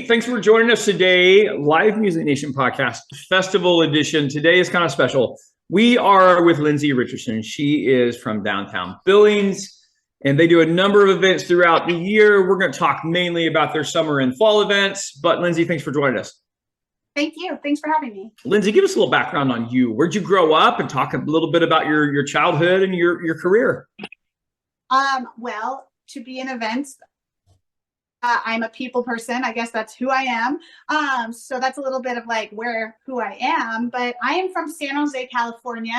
Lindsay, thanks for joining us today. Live Music Nation podcast, festival edition. Today is kind of special. We are with Lindsay Richardson. She is from downtown Billings, and they do a number of events throughout the year. We're going to talk mainly about their summer and fall events. But Lindsay, thanks for joining us. Thank you. Thanks for having me. Lindsay, give us a little background on you. Where'd you grow up, and talk a little bit about your childhood and your career. Well, to be in events, I'm a people person. I guess that's who I am. So that's a little bit of like who I am. But I am from San Jose, California.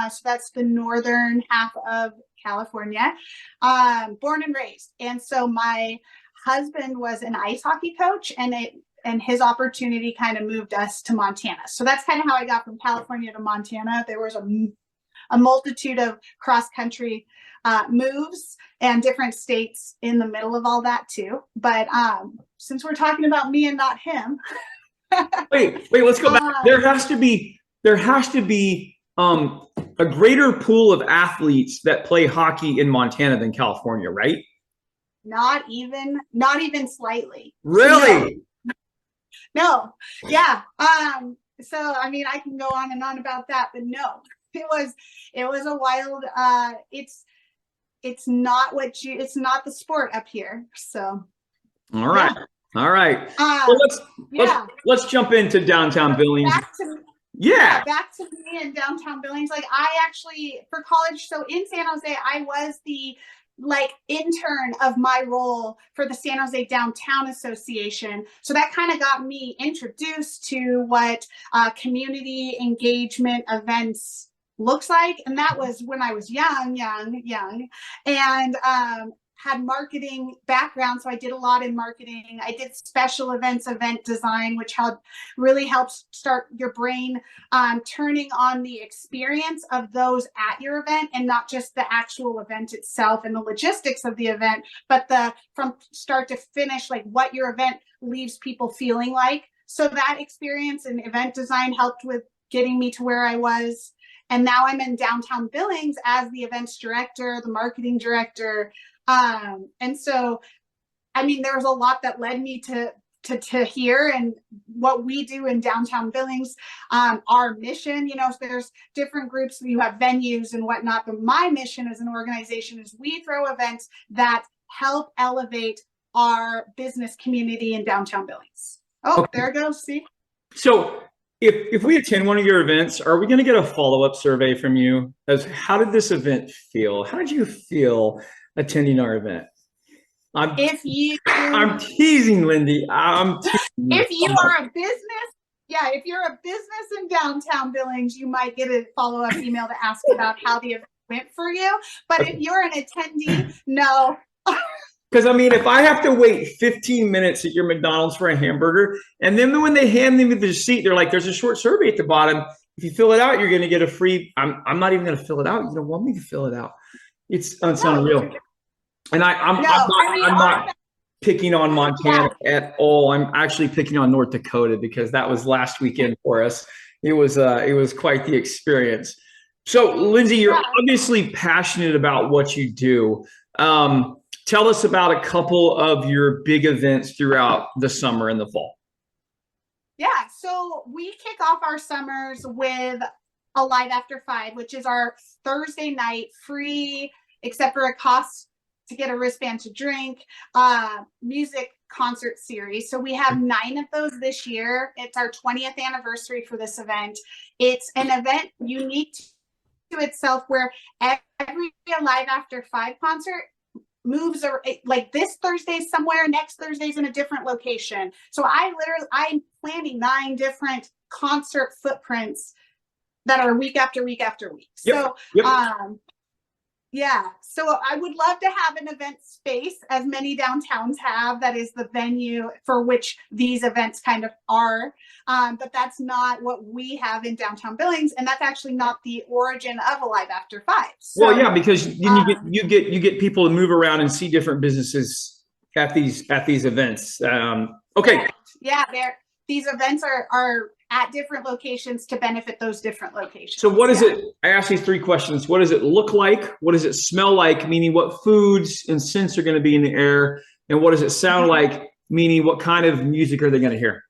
So that's the northern half of California. Born and raised. And so my husband was an ice hockey coach, and his opportunity kind of moved us to Montana. So that's kind of how I got from California to Montana. There was a multitude of cross-country moves and different states in the middle of all that too. But since we're talking about me and not him. wait, let's go back. There has to be a greater pool of athletes that play hockey in Montana than California, right? Not even slightly. Really? No. Yeah. So I mean, I can go on and on about that, but no, it was a wild, it's not the sport up here. So. All right. Yeah. All right. So let's jump into downtown Billings. Back to me in downtown Billings. Like I actually, for college, so in San Jose, I was the intern of my role for the San Jose Downtown Association. So that kind of got me introduced to what community engagement events looks like. And that was when I was young, and had marketing background. So I did a lot in marketing. I did special events, event design, which really helps start your brain turning on the experience of those at your event, and not just the actual event itself and the logistics of the event, but from start to finish, like what your event leaves people feeling like. So that experience in event design helped with getting me to where I was. And now I'm in downtown Billings as the events director, the marketing director. And so, I mean, there was a lot that led me to here and what we do in downtown Billings. Our mission, so there's different groups, you have venues and whatnot, but my mission as an organization is we throw events that help elevate our business community in downtown Billings. Oh, okay. There it goes. See? So if we attend one of your events, are we going to get a follow-up survey from you as how did this event feel? How did you feel attending our event? I'm teasing, Lindsay. If you are a business, if you're a business in downtown Billings, you might get a follow-up email to ask about how the event went for you. But if you're an attendee, no. Because I mean, if I have to wait 15 minutes at your McDonald's for a hamburger, and then when they hand me the receipt, they're like, there's a short survey at the bottom. If you fill it out, you're going to get a free. I'm not even going to fill it out. You don't want me to fill it out. It's unreal. And I'm not picking on Montana at all. I'm actually picking on North Dakota because that was last weekend for us. It was quite the experience. So Lindsay, you're obviously passionate about what you do. Tell us about a couple of your big events throughout the summer and the fall. Yeah, so we kick off our summers with Alive After 5, which is our Thursday night free, except for a cost to get a wristband to drink, music concert series. So we have 9 of those this year. It's our 20th anniversary for this event. It's an event unique to itself where every Alive After 5 concert moves, like this Thursday's somewhere, next Thursday's in a different location. So I'm planning 9 different concert footprints that are week after week after week. So so I would love to have an event space, as many downtowns have, that is the venue for which these events kind of are. But that's not what we have in downtown Billings, and that's actually not the origin of Alive After 5. So, well, yeah, because you get people to move around and see different businesses at these events. Okay. Yeah, these events are at different locations to benefit those different locations. So what is it? I asked you 3 questions. What does it look like? What does it smell like? Meaning what foods and scents are going to be in the air? And what does it sound like? meaning what kind of music are they going to hear?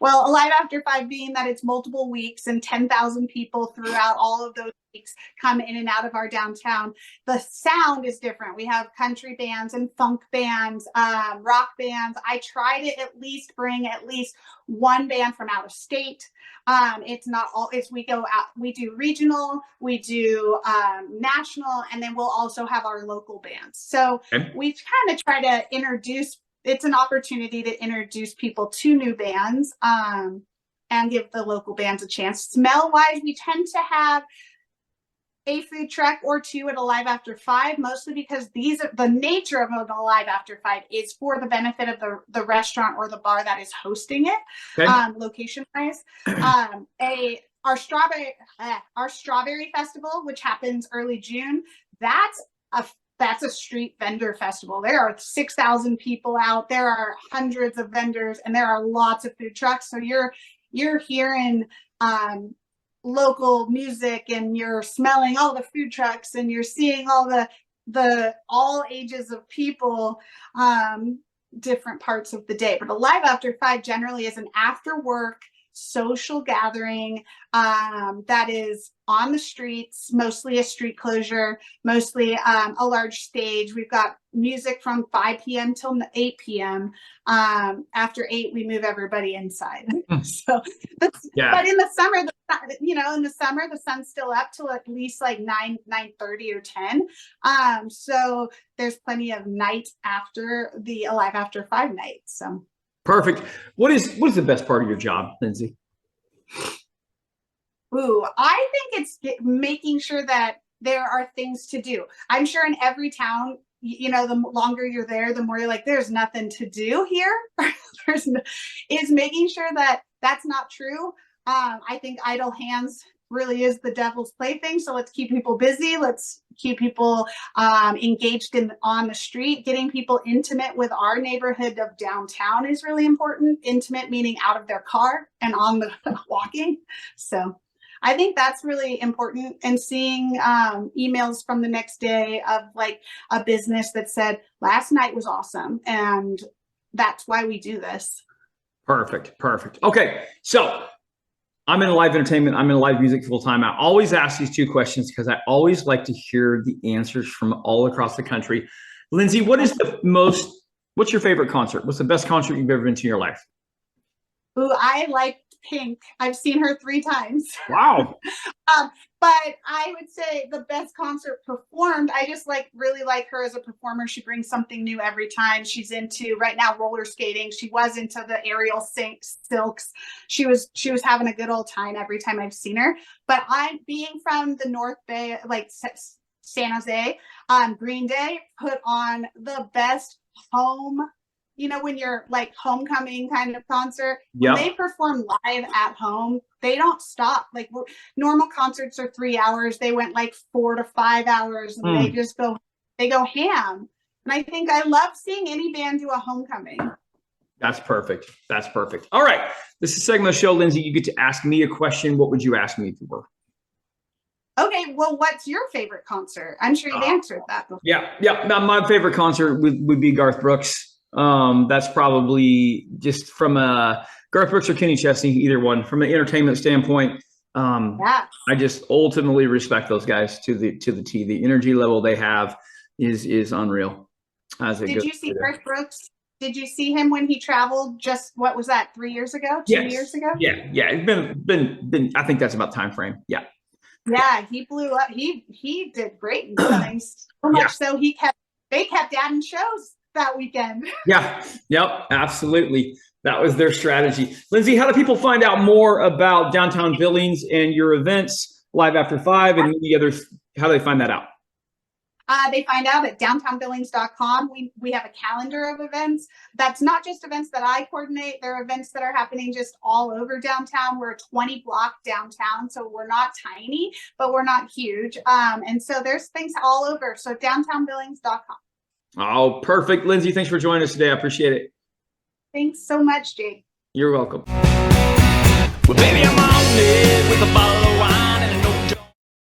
Well, Alive After 5 being that it's multiple weeks and 10,000 people throughout all of those weeks come in and out of our downtown. The sound is different. We have country bands and funk bands, rock bands. I try to at least bring at least one band from out of state. It's not all, we go out, we do regional, we do national, and then we'll also have our local bands. So we kind of try to introduce, it's an opportunity to introduce people to new bands and give the local bands a chance. Smell wise, we tend to have a food truck or two at Alive After 5, mostly because these are the nature of an Alive After 5 is for the benefit of the restaurant or the bar that is hosting it, location wise. Our strawberry festival, which happens early June, that's a street vendor festival. There are 6,000 people out. There are hundreds of vendors, and there are lots of food trucks. So you're hearing local music, and you're smelling all the food trucks, and you're seeing all the all ages of people, different parts of the day. But Alive After 5 generally is an after work social gathering that is on the streets, mostly a street closure, mostly a large stage. We've got music from 5 p.m. till 8 p.m. After 8, we move everybody inside. So, but in the summer, in the summer, the sun's still up till at least like 9:30 or 10. So there's plenty of night after the Alive After 5 night. So. Perfect. What is the best part of your job, Lindsay? Ooh, I think it's making sure that there are things to do. I'm sure in every town, the longer you're there, the more you're like, there's nothing to do here. Is making sure that that's not true. I think idle hands really is the devil's plaything. So let's keep people busy. Let's keep people engaged on the street. Getting people intimate with our neighborhood of downtown is really important. Intimate meaning out of their car and on the walking. So I think that's really important. And seeing emails from the next day of like a business that said, last night was awesome. And that's why we do this. Perfect. Okay. So I'm in live entertainment. I'm in live music full time. I always ask these two questions because I always like to hear the answers from all across the country. Lindsay, what's your favorite concert? What's the best concert you've ever been to in your life? Ooh, I like Pink. I've seen her 3 times. Wow. But I would say the best concert performed, I just really like her as a performer. She brings something new every time. She's into right now roller skating. She was into the aerial silks. She was having a good old time every time I've seen her. But I'm being from the North Bay, like San Jose, Green Day put on the best home, when you're like homecoming kind of concert. When they perform live at home, they don't stop. Like normal concerts are 3 hours. They went like 4 to 5 hours, and they go ham. And I think I love seeing any band do a homecoming. That's perfect. All right. This is a segment of the show, Lindsay. You get to ask me a question. What would you ask me if you were? Okay, well, what's your favorite concert? I'm sure you've answered that before. Yeah. Now, my favorite concert would be Garth Brooks. That's probably just from Garth Brooks or Kenny Chesney, either one. From an entertainment standpoint, I just ultimately respect those guys to the T. The energy level they have is unreal. Did you see Garth Brooks? Did you see him when he traveled? Just what was that? 3 years ago? 2 years ago? Yeah. It's been. I think that's about time frame. Yeah. Yeah, he blew up. He did great in things. So much so they kept adding shows that weekend. Yeah. Yep. Absolutely. That was their strategy. Lindsay, how do people find out more about Downtown Billings and your events, Live After 5, and any others? How do they find that out? They find out at downtownbillings.com. We have a calendar of events. That's not just events that I coordinate. There are events that are happening just all over downtown. We're a 20-block downtown, so we're not tiny, but we're not huge. And so there's things all over. So downtownbillings.com. Oh, perfect. Lindsay, thanks for joining us today. I appreciate it. Thanks so much, Jake. You're welcome. Well, baby, I'm on it with a bottle of wine.